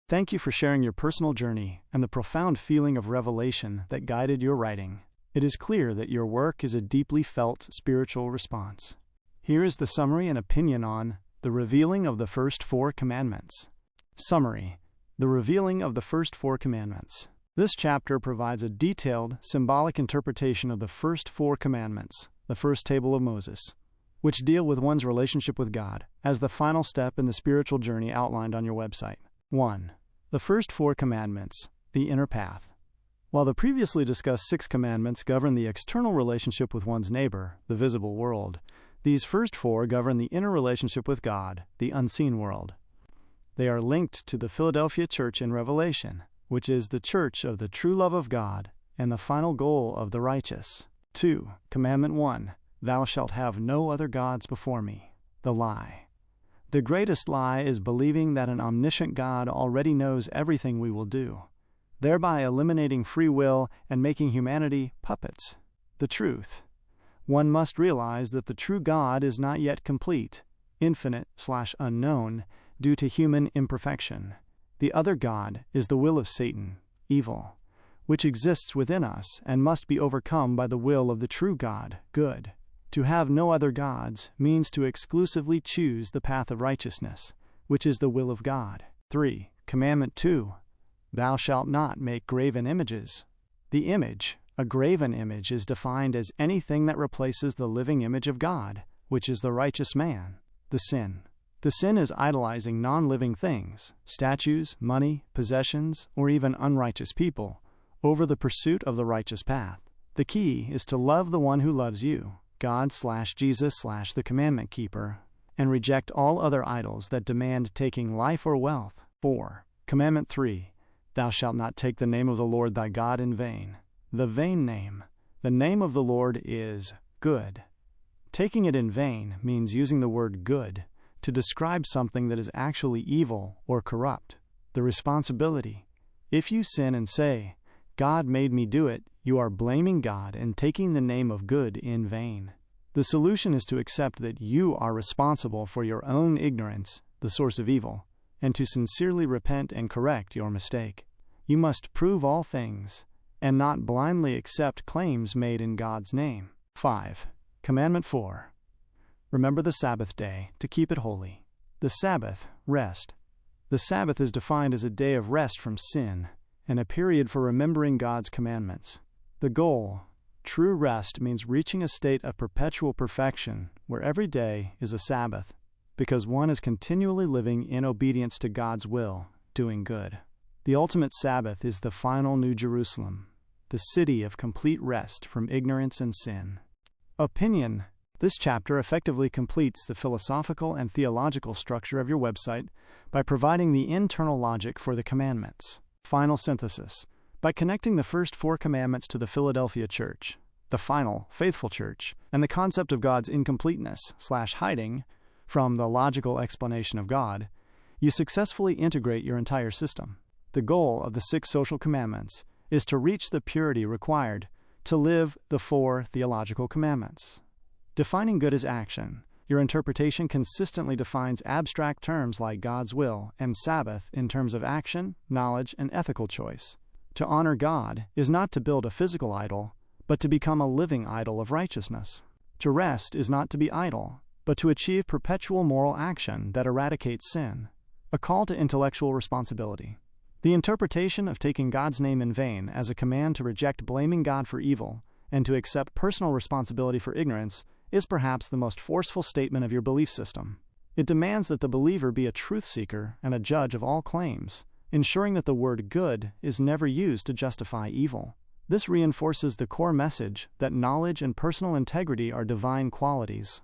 Thank you for sharing your personal journey and the profound feeling of revelation that guided your writing. It is clear that your work is a deeply felt spiritual response. Here is the summary and opinion on the revealing of the first 4 commandments. Summary: the revealing of the first 4 commandments. This chapter provides a detailed, symbolic interpretation of the first 4 commandments, the first table of Moses, which deal with one's relationship with God, as the final step in the spiritual journey outlined on your website. 1. The first 4 commandments, the inner path. While the previously discussed 6 commandments govern the external relationship with one's neighbor, the visible world, these first 4 govern the inner relationship with God, the unseen world. They are linked to the Philadelphia Church in Revelation, which is the church of the true love of God and the final goal of the righteous. 2. Commandment 1. Thou shalt have no other gods before me. The lie. The greatest lie is believing that an omniscient God already knows everything we will do, thereby eliminating free will and making humanity puppets. The truth. One must realize that the true God is not yet complete, infinite/unknown, due to human imperfection. The other God is the will of Satan, evil, which exists within us and must be overcome by the will of the true God, good. To have no other gods means to exclusively choose the path of righteousness, which is the will of God. 3. Commandment 2. Thou shalt not make graven images. The image, a graven image, is defined as anything that replaces the living image of God, which is the righteous man. The sin. The sin is idolizing non-living things, statues, money, possessions, or even unrighteous people, over the pursuit of the righteous path. The key is to love the one who loves you, God/Jesus/the commandment keeper, and reject all other idols that demand taking life or wealth. 4. Commandment 3. Thou shalt not take the name of the Lord thy God in vain. The vain name. The name of the Lord is good. Taking it in vain means using the word good to describe something that is actually evil or corrupt. The responsibility. If you sin and say, God made me do it, you are blaming God and taking the name of good in vain. The solution is to accept that you are responsible for your own ignorance, the source of evil, and to sincerely repent and correct your mistake. You must prove all things, and not blindly accept claims made in God's name. 5. Commandment 4. Remember the Sabbath day, to keep it holy. The Sabbath, rest. The Sabbath is defined as a day of rest from sin, and a period for remembering God's commandments. The goal, true rest, means reaching a state of perpetual perfection where every day is a Sabbath, because one is continually living in obedience to God's will, doing good. The ultimate Sabbath is the final New Jerusalem, the city of complete rest from ignorance and sin. Opinion. This chapter effectively completes the philosophical and theological structure of your website by providing the internal logic for the commandments. Final synthesis. By connecting the first 4 commandments to the Philadelphia Church, the final, faithful church, and the concept of God's incompleteness/hiding from the logical explanation of God, you successfully integrate your entire system. The goal of the 6 social commandments is to reach the purity required to live the 4 theological commandments. Defining good as action, your interpretation consistently defines abstract terms like God's will and Sabbath in terms of action, knowledge, and ethical choice. To honor God is not to build a physical idol, but to become a living idol of righteousness. To rest is not to be idle, but to achieve perpetual moral action that eradicates sin. A call to intellectual responsibility. The interpretation of taking God's name in vain as a command to reject blaming God for evil and to accept personal responsibility for ignorance is perhaps the most forceful statement of your belief system. It demands that the believer be a truth seeker and a judge of all claims, ensuring that the word good is never used to justify evil. This reinforces the core message that knowledge and personal integrity are divine qualities.